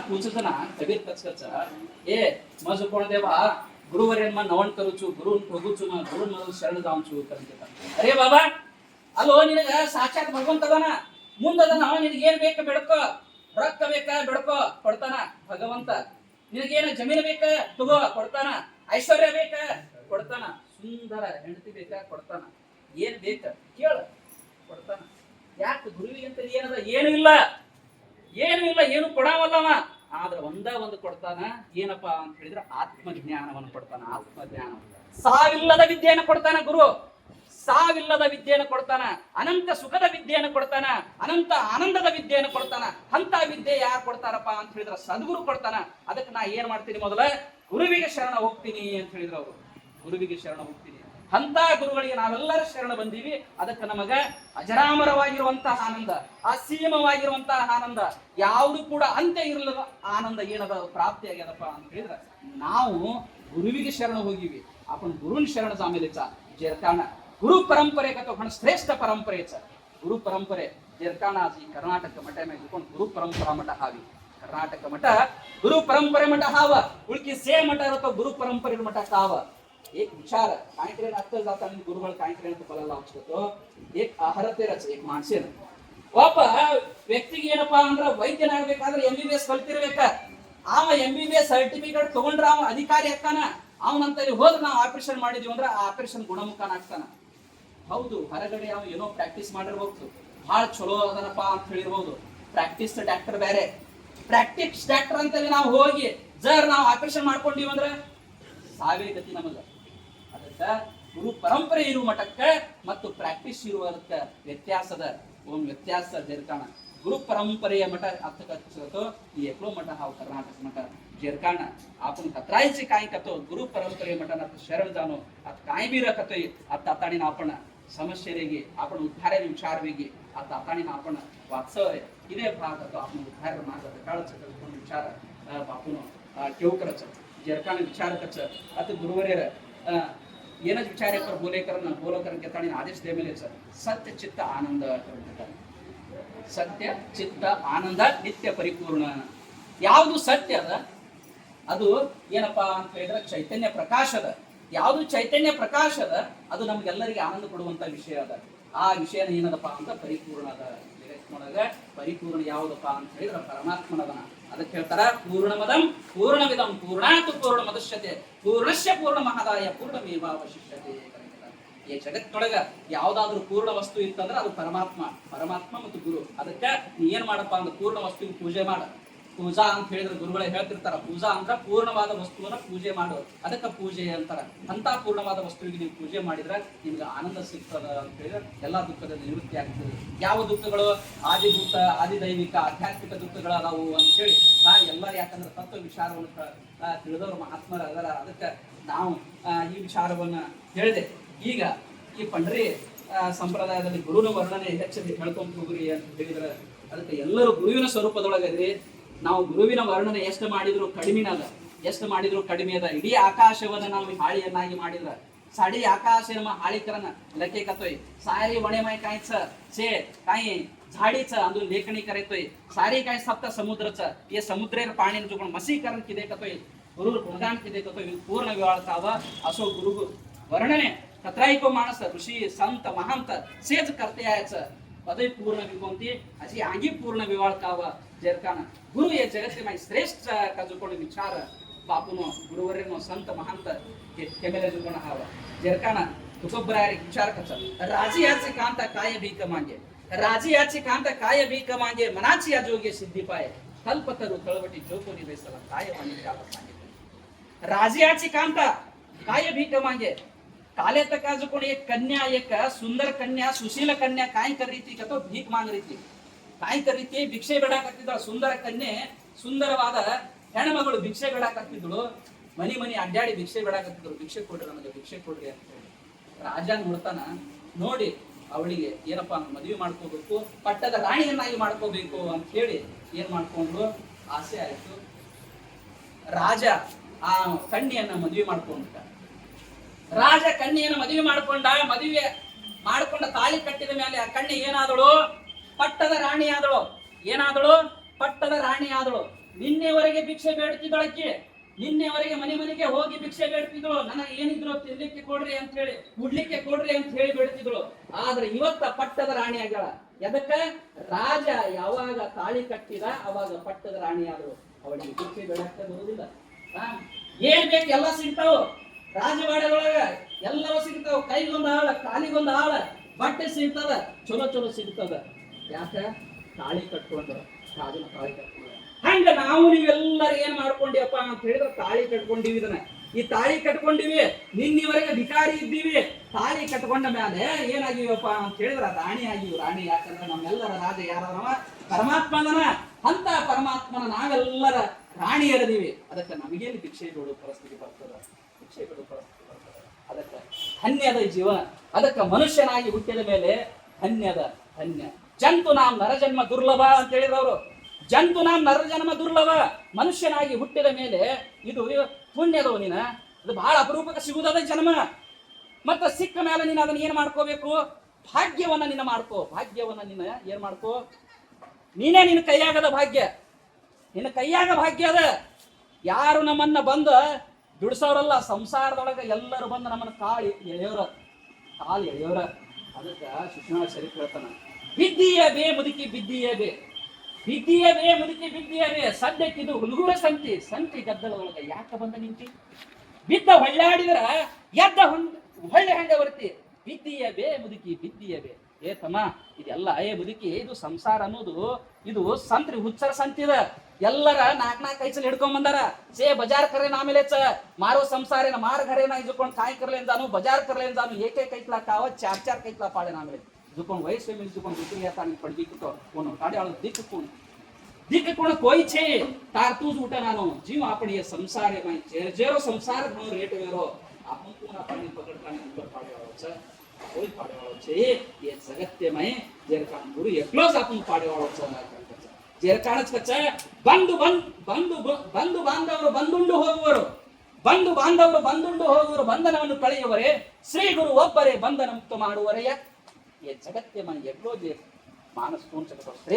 पूछताना कबीर कचकच ए माझं कोण देवा गुरुवर्यन नवण करूचु गुरु ಹೋಗುಚು ಗುರು ಮೊದಲು ಶರಣ ಜಾಂಚು ಅಂತ. ಅರೇ ಬಾಬಾ ಅಲ್ಲೋ ನಿನಗ ಸಾಕ್ಷಾತ್ ಭಗವಂತ ಅದನ ಮುಂದದನ ನಿನಗೆ ಏನ್ ಬೇಕು ಬೇಡ್ಕೋ, ರೊಕ್ಕ ಬೇಕಾ ಬೇಡ್ಕೋ ಕೊಡ್ತಾನ ಭಗವಂತ. ನಿನಗೇನು ಜಮೀನು ಬೇಕಾ ತಗೋ ಕೊಡ್ತಾನ, ಐಶ್ವರ್ಯ ಬೇಕಾ ಕೊಡ್ತಾನ, ಸುಂದರ ಹೆಂಡತಿ ಬೇಕಾ ಕೊಡ್ತಾನ, ಏನ್ ಬೇಕ ಕೇಳ ಕೊಡ್ತಾನ. ಯಾಕೆ ಗುರುವಿಗೆ ಅಂತ ಏನದ? ಏನು ಇಲ್ಲ, ಏನು ಇಲ್ಲ, ಏನು ಕೊಡಾವಲ್ಲವ. ಆದ್ರೆ ಒಂದು ಕೊಡ್ತಾನ, ಏನಪ್ಪ ಅಂತ ಹೇಳಿದ್ರೆ ಆತ್ಮಜ್ಞಾನವನ್ನು ಕೊಡ್ತಾನ. ಆತ್ಮಜ್ಞಾನ, ಸಾವಿಲ್ಲದ ವಿದ್ಯೆಯನ್ನು ಕೊಡ್ತಾನ ಗುರು, ಸಾವಿಲ್ಲದ ವಿದ್ಯೆಯನ್ನು ಕೊಡ್ತಾನ, ಅನಂತ ಸುಖದ ವಿದ್ಯೆಯನ್ನು ಕೊಡ್ತಾನ, ಅನಂತ ಆನಂದದ ವಿದ್ಯೆಯನ್ನು ಕೊಡ್ತಾನ. ಅಂತ ವಿದ್ಯೆ ಯಾರು ಕೊಡ್ತಾರಪ್ಪ ಅಂತ ಹೇಳಿದ್ರೆ ಸದ್ಗುರು ಕೊಡ್ತಾನ. ಅದಕ್ಕೆ ನಾ ಏನ್ ಮಾಡ್ತೀನಿ, ಮೊದಲ ಗುರುವಿಗೆ ಶರಣ ಹೋಗ್ತೀನಿ ಅಂತ ಹೇಳಿದ್ರು ಅವರು. ಗುರುವಿಗೆ ಶರಣ ಹೋಗ್ತೀನಿ. ಅಂತ ಗುರುಗಳಿಗೆ ನಾವೆಲ್ಲರೂ ಶರಣ ಬಂದೀವಿ. ಅದಕ್ಕೆ ನಮಗ ಅಜರಾಮರವಾಗಿರುವಂತಹ ಆನಂದ, ಅಸೀಮವಾಗಿರುವಂತಹ ಆನಂದ, ಯಾವುದು ಕೂಡ ಅಂತ್ಯ ಇರಲಿಲ್ಲ ಆನಂದ ಏನದ ಪ್ರಾಪ್ತಿ ಆಗ್ಯದಪ್ಪ ಅಂತ ಹೇಳಿದ್ರೆ ನಾವು ಗುರುವಿಗೆ ಶರಣ ಹೋಗಿವಿ. आपण गुरुन शरण जामेलेचा जेरकाना गुरु परंपरे का तो घण श्रेष्ठ परंपरेचा गुरु परंपरे जेरकाना आज कर्नाटक मठामध्ये दुकोण गुरु परंपरा मठ हावी. कर्नाटक मठ गुरु परंपरे मठ हाव, उलकी से मठ तो गुरु परंपरे मठ काव. एक विचार काहीतरी आता जाताना गुरुಗಳು काहीतरी ಅಂತ ಬಲಲ್ಲ ಹಚ್ಕೋತು. एक ಅರ್ಹತೆ ರಚ एक ಮಾನಸಿನ ಒಬ್ಬ ವ್ಯಕ್ತಿಗೆ ಏನಪ್ಪಾ ಅಂದ್ರೆ ವೈದ್ಯನಾಗಬೇಕಾದ್ರೆ MBBS ಕಲ್ತಿರ್ಬೇಕ. ಅವ MBBS ಸರ್ಟಿಫಿಕೇಟ್ ತಗೊಂಡ್ರ ಅವ ಅಧಿಕಾರಿ ಆಗ್ತಾನ. ಅವನಂತಲ್ಲಿ ಹೋದ್ರೆ ನಾವು ಆಪರೇಷನ್ ಮಾಡಿದೀವಿ ಅಂದ್ರೆ ಆ ಆಪರೇಷನ್ ಗುಣಮುಖನಾಗ್ತಾನ. ಹೌದು, ಹೊರಗಡೆ ಅವ ಏನೋ ಪ್ರಾಕ್ಟೀಸ್ ಮಾಡಿರ್ಬಹುದು, ಬಹಳ ಚಲೋ ಅದನಪ್ಪ ಅಂತ ಹೇಳಿರ್ಬಹುದು. ಪ್ರಾಕ್ಟೀಸ್ ಡಾಕ್ಟರ್ ಬೇರೆ, ಪ್ರಾಕ್ಟೀಸ್ ಡಾಕ್ಟರ್ ಅಂತಲ್ಲಿ ನಾವು ಹೋಗಿ ಜರ್ ನಾವು ಆಪರೇಷನ್ ಮಾಡ್ಕೊಂಡಿವಿ ಅಂದ್ರೆ ಸಾವೇ ಗತಿ ನಮಗ. ಅದಕ್ಕ ಗುರು ಪರಂಪರೆ ಇರುವ ಮಠಕ್ಕೆ ಮತ್ತು ಪ್ರಾಕ್ಟೀಸ್ ಇರುವುದಕ್ಕೆ ವ್ಯತ್ಯಾಸದ ಒಂದು ವ್ಯತ್ಯಾಸ ಜೇರ್ಕಾಣ. गुरु परंपरेय मठ अर्थ करतो ಈ एकलो मठ हाव कर्नाटक मठ जेरकाण. आपण कत्रायचे काय करतो गुरु परंपरेय मठाना शरण जाणो आता काय बी रखतोय. आता ताताणीन आपण समस्येगे आपण उद्धार विचारवेगे आता ताताणीन आपण वाचय इदे भाग तो आपण उद्धार मार्ग काळच करून विचार आपण केवकरच जेरकाण विचार कच आता गुरुवरेर ಏನज ವಿಚಾರ कर बोलेकर घेताणी आदेश देमेलेच सत्य चित्त आनंद करून ಸತ್ಯ ಚಿತ್ತ ಆನಂದ ನಿತ್ಯ ಪರಿಪೂರ್ಣ. ಯಾವುದು ಸತ್ಯ ಅದ ಅದು ಏನಪ್ಪಾ ಅಂತ ಹೇಳಿದ್ರೆ ಚೈತನ್ಯ ಪ್ರಕಾಶ ಅದ. ಯಾವುದು ಚೈತನ್ಯ ಪ್ರಕಾಶ ಅದ ಅದು ನಮ್ಗೆಲ್ಲರಿಗೆ ಆನಂದ ಕೊಡುವಂತ ವಿಷಯ ಅದ. ಆ ವಿಷಯನ ಏನದಪ್ಪ ಅಂತ ಪರಿಪೂರ್ಣ ಅದ. ಪರಿಪೂರ್ಣ ಯಾವುದಪ್ಪ ಅಂತ ಹೇಳಿದ್ರೆ ಪರಮಾತ್ಮನದನ. ಅದಕ್ಕೆ ಹೇಳ್ತಾರ ಪೂರ್ಣಮದಂ ಪೂರ್ಣವಿದಂ ಪೂರ್ಣಾತ್ ಪೂರ್ಣಮದಶ್ಯತೆ ಪೂರ್ಣಸ್ಯ ಪೂರ್ಣಮಹದಾಯ ಪೂರ್ಣಮೇವಾವಶಿಷ್ಯತೆ. ಈ ಜಗತ್ತೊಳಗ ಯಾವ್ದಾದ್ರು ಪೂರ್ಣ ವಸ್ತು ಇತ್ತಂದ್ರೆ ಅದು ಪರಮಾತ್ಮ. ಪರಮಾತ್ಮ ಮತ್ತು ಗುರು. ಅದಕ್ಕೆ ನೀ ಏನ್ ಮಾಡಪ್ಪ ಅಂದ್ರೆ ಪೂರ್ಣ ವಸ್ತುವಿಗೆ ಪೂಜೆ ಮಾಡ. ಪೂಜಾ ಅಂತ ಹೇಳಿದ್ರೆ ಗುರುಗಳೇ ಹೇಳ್ತಿರ್ತಾರ, ಪೂಜಾ ಅಂದ್ರೆ ಪೂರ್ಣವಾದ ವಸ್ತುವನ್ನ ಪೂಜೆ ಮಾಡು, ಅದಕ್ಕೆ ಪೂಜೆ ಅಂತಾರ. ಅಂತ ಪೂರ್ಣವಾದ ವಸ್ತುವಿಗೆ ನೀವು ಪೂಜೆ ಮಾಡಿದ್ರೆ ನಿಮ್ಗೆ ಆನಂದ ಸಿಗ್ತದ ಅಂತ ಹೇಳಿದ್ರೆ ಎಲ್ಲಾ ದುಃಖದ ನಿವೃತ್ತಿ ಆಗ್ತದೆ. ಯಾವ ದುಃಖಗಳು? ಆದಿಭೂತ, ಆದಿದೈವಿಕ, ಆಧ್ಯಾತ್ಮಿಕ ದುಃಖಗಳದಾವು ಅಂತ ಹೇಳಿ ಎಲ್ಲರೂ ಯಾಕಂದ್ರೆ ತತ್ವ ವಿಚಾರವನ್ನು ತಿಳಿದವರು ಮಹಾತ್ಮರ ಅದರ. ಅದಕ್ಕೆ ನಾವು ಈ ವಿಚಾರವನ್ನ ಹೇಳಿದೆ. ಈಗ ಈ ಪಂಡ್ರಿ ಸಂಪ್ರದಾಯದಲ್ಲಿ ಗುರುನ ವರ್ಣನೆ ಹೆಚ್ಚಿಗೆ ಹೇಳ್ಕೊಂತ ಹೋಗ್ರಿ ಅಂತ ಹೇಳಿದ್ರೆ ಅದಕ್ಕೆ ಎಲ್ಲರೂ ಗುರುವಿನ ಸ್ವರೂಪದೊಳಗದ್ರಿ. ನಾವು ಗುರುವಿನ ವರ್ಣನೆ ಎಷ್ಟು ಮಾಡಿದ್ರು ಕಡಿಮೆನದ, ಎಷ್ಟು ಮಾಡಿದ್ರು ಕಡಿಮೆ ಅದ. ಇಡೀ ಆಕಾಶವನ್ನ ನಾವು ಹಾಳಿಯನ್ನಾಗಿ ಮಾಡಿದ್ರ साडी आकाश हाळीकरण लके कतोय सारी वणेमाय कायच छे काही झाडीचं अंदून लेखणी करतोय सारी काय सप्त समुद्रचं ये समुद्रेर पाणी जो पण मसीकरण किदे कतोय गुरु गुणगान किदे कतोय पूर्ण विवाळतावा असो गुरु वर्णने कत्राईको माणस ऋषी संत महंत सेज करते यायचं पदवी पूर्ण विकोंती अशी आगी पूर्ण विवाळतावा जरकाना गुरु ये जगते माय श्रेष्ठ का जो कोणी विचार बापूनो गुरुवरेनो संत महंत केमेले जो कोण हवा जरकाना तुकोबरारी विचार कच राजी याचे कांता काय भीक मागे राजी याचे कांता काय भीक मागे मनाची या जोगे सिद्धी पाय कल्पतरू तळवटी जो कोणी बेसला काय वाणी काला सांगितले राजी याचे कांता काय भीक मागे काले तक जो कोणी एक कन्या एक सुंदर कन्या सुशील कन्या काय कर रही थी का तो भीक मांग रही थी काय कर रही थी भिक्षे बेड़ा करती सुंदर कन्ये सुंदरवाद ಹೆಣ್ಣುಮಗಳು ಭಿಕ್ಷೆ ಬೇಡಾಕತ್ತಿದ್ದಳು ಮನಿ ಮನಿ ಅಡ್ಡಾಡಿ ಭಿಕ್ಷೆ ಬೇಡಾಕತ್ತಿದ್ದಳು ಭಿಕ್ಷೆ ಕೊಡ್ರಿ ನನಗೆ ಭಿಕ್ಷೆ ಕೊಡ್ರಿ ಅಂತ ಹೇಳಿ ರಾಜ ನೋಡ್ತಾನ ನೋಡಿ ಅವಳಿಗೆ ಏನಪ್ಪಾ ಮದುವೆ ಮಾಡ್ಕೋಬೇಕು ಪಟ್ಟದ ರಾಣಿಯನ್ನಾಗಿ ಮಾಡ್ಕೋಬೇಕು ಅಂತ ಹೇಳಿ ಏನ್ ಮಾಡ್ಕೊಂಡ್ರು ಆಸೆ ಆಯ್ತು ರಾಜ ಆ ಕನ್ಯೆಯನ್ನ ಮದುವೆ ಮಾಡ್ಕೊಂಡ ರಾಜ ಕನ್ಯೆಯನ್ನ ಮದುವೆ ಮದುವೆ ಮಾಡ್ಕೊಂಡ ತಾಳಿ ಕಟ್ಟಿದ ಮೇಲೆ ಆ ಕನ್ಯೆ ಏನಾದಳು ಪಟ್ಟದ ರಾಣಿ ಆದಳು ಏನಾದಳು ಪಟ್ಟದ ರಾಣಿ ಆದಳು ನಿನ್ನೆವರೆಗೆ ಭಿಕ್ಷೆ ಬೇಡ್ತಿದ್ದಳಕ್ಕೆ, ನಿನ್ನೆವರೆಗೆ ಮನೆ ಮನೆಗೆ ಹೋಗಿ ಭಿಕ್ಷೆ ಬೇಡ್ತಿದ್ಳು. ನನಗೆ ಏನಿದ್ರು ತಿನ್ಲಿಕ್ಕೆ ಕೊಡ್ರಿ ಅಂತ ಹೇಳಿ, ಉಡ್ಲಿಕ್ಕೆ ಕೊಡ್ರಿ ಅಂತ ಹೇಳಿ ಬೇಡ್ತಿದ್ಳು. ಆದ್ರೆ ಇವತ್ತ ಪಟ್ಟದ ರಾಣಿ ಆಗ್ಯಾಳ. ಎದಕ್ಕ? ರಾಜ ಯಾವಾಗ ತಾಳಿ ಕಟ್ಟಿದ ಅವಾಗ ಪಟ್ಟದ ರಾಣಿ ಆದ್ರು. ಅವಳಿಗೆ ಭಿಕ್ಷೆ ಬೇಡಕ್ಕೆ ಬರುವುದಿಲ್ಲ. ಏನ್ ಬೇಕು ಎಲ್ಲ ಸಿಗ್ತಾವ ರಾಜವಾಡದೊಳಗ, ಎಲ್ಲವೂ ಸಿಗ್ತಾವ. ಕೈಗೊಂದು ಆಳ, ಕಾಲಿಗೊಂದು ಆಳ, ಬಟ್ಟೆ ಸಿಗ್ತದ, ಚಲೋ ಚಲೋ ಸಿಗ್ತದ. ಯಾಕ? ತಾಳಿ ಕಟ್ಕೊಂಡು, ರಾಜನ ತಾಳಿ ಕಟ್ಕೊಂಡು. ಹಂಗ ನಾವು ನೀವೆಲ್ಲರೂ ಏನ್ ಮಾಡ್ಕೊಂಡಿವಪ್ಪ ಅಂತ ಹೇಳಿದ್ರೆ ತಾಳಿ ಕಟ್ಕೊಂಡಿವಿ. ಇದನ್ನ ಈ ತಾಳಿ ಕಟ್ಕೊಂಡಿವಿ, ನಿನ್ನಿವರೆಗೆ ಭಿಕಾರಿ ಇದ್ದೀವಿ. ತಾಳಿ ಕಟ್ಕೊಂಡ ಮೇಲೆ ಏನಾಗಿವಪ್ಪ ಅಂತ ಹೇಳಿದ್ರೆ ರಾಣಿ ಆಗಿವಿ. ರಾಣಿ ಯಾಕಂದ್ರೆ ನಮ್ಮೆಲ್ಲರ ರಾಜ ಯಾರವ? ಪರಮಾತ್ಮನ. ಅಂತ ಪರಮಾತ್ಮನ ನಾವೆಲ್ಲರ ರಾಣಿ ಎರೆದೀವಿ. ಅದಕ್ಕೆ ನಮಗೇನು ಭಿಕ್ಷೆ ಬೇಡೋ ಪರಿಸ್ಥಿತಿ ಬರ್ತದ? ಭಿಕ್ಷೆ ಬೇಡೋ ಪರಿಸ್ಥಿತಿ ಬರ್ತದ. ಅದಕ್ಕೆ ಧನ್ಯದ ಜೀವನ. ಅದಕ್ಕೆ ಮನುಷ್ಯನಾಗಿ ಹುಟ್ಟಿದ ಮೇಲೆ ಧನ್ಯದ ಧನ್ಯ. ಜಂತು ನಾಂ ನರಜನ್ಮ ದುರ್ಲಭ ಅಂತ ಹೇಳಿದವರು. ಜಂತು ನಾಂ ನರಜನ್ಮ ದುರ್ಲಭ. ಮನುಷ್ಯನಾಗಿ ಹುಟ್ಟಿದ ಮೇಲೆ ಇದು ಪುಣ್ಯದವು. ನೀನ ಇದು ಬಹಳ ಅಪರೂಪಕ್ಕೆ ಸಿಗುವುದಾದ ಜನ್ಮ. ಮತ್ತೆ ಸಿಕ್ಕ ಮೇಲೆ ನೀನು ಅದನ್ನ ಏನ್ ಮಾಡ್ಕೋಬೇಕು? ಭಾಗ್ಯವನ್ನ ನಿನ್ನ ಮಾಡ್ಕೋ. ಭಾಗ್ಯವನ್ನ ನಿನ್ನ ಏನ್ ಮಾಡ್ಕೋ? ನೀನೇ ನಿನ್ನ ಕೈಯಾಗದ ಭಾಗ್ಯ. ನಿನ್ನ ಕೈಯಾಗ ಭಾಗ್ಯ ಅದ. ಯಾರು ನಮ್ಮನ್ನ ಬಂದು ದುಡಿಸೋರಲ್ಲ. ಸಂಸಾರದೊಳಗೆ ಎಲ್ಲರೂ ಬಂದು ನಮ್ಮನ್ನ ಕಾಳು ಎಳೆಯೋರ. ಅದಕ್ಕೆ ಶಿಕ್ಷಣ ಸರಿ ಹೇಳ್ತಾನ, ಬಿದ್ದಿಯ ಬೇ ಮುದುಕಿ ಬಿದ್ದಿಯ ಬೇ, ಬಿದ್ದಿಯ ಬೇ ಮುದುಕಿ ಬಿದ್ದಿಯ ಬೇ. ಸದ್ಯಕ್ಕಿದು ಹುಡುಗರ ಸಂತಿ ಗದ್ದಲದೊಳಗೆ ಯಾಕೆ ಬಂದ ನಿಂತಿ? ಬಿದ್ದ ಹೊಳ್ಳಾಡಿದ್ರ ಎದ್ದ ಹೊಳ್ಳೆ ಹಂಗ ಬರ್ತಿ. ಬಿದ್ದಿಯ ಬೇ ಮುದುಕಿ ಬಿದ್ದಿಯ ಬೇ. ಏ ತಮ್ಮ, ಇದೆಲ್ಲ ಮುದುಕಿ, ಇದು ಸಂಸಾರ ಅನ್ನೋದು ಇದು ಸಂತ್ರಿ ಹುಚ್ಚರ ಸಂತಿದ. ಎಲ್ಲರ ನಾಲ್ಕು ಐಸಲ್ ಹಿಡ್ಕೊಂಡ್ ಬಂದಾರ. ಸೇ ಬಜಾರ್ ಕರೆ ಆಮೇಲೆ ಮಾರೋ ಸಂಸಾರೇನ ಮಾರ घरेना इजुकोण काय करले जाणू बजार करले जाणू एक एक कैतला काव चार कैतला पाडे आमेले जुकोण वयस में जुकोण दुसरी आता आणि पडगी तो कोण काडे आळ दिक कोण कोई छे तार तूज उठा नानो जीव आपण ये संसारे में जेरो संसार घणो रेट वेरो आपण कोण आपण पकडताना ऊपर पाडे वाळो छ कोई पाडे वाळो छे ये जगत्य में जेर काम गुरु एकलोच आपण पाडे वाळो छ जेर काणच कच्चा ಬಂಧು ಬಾಂಧವರು ಬಂದುಂಡು ಹೋಗುವರು ಬಂಧನವನ್ನು ಕಳೆಯುವರೆ ಶ್ರೀ ಗುರು ಒಬ್ಬರೇ ಬಂಧನ ಮುಕ್ತ ಮಾಡುವರೆಯ ಈ ಜಗತ್ತಿನ ಎಗ್ಲೋ ಜೇ ಮಾನಸ ಪೂರ್ಣ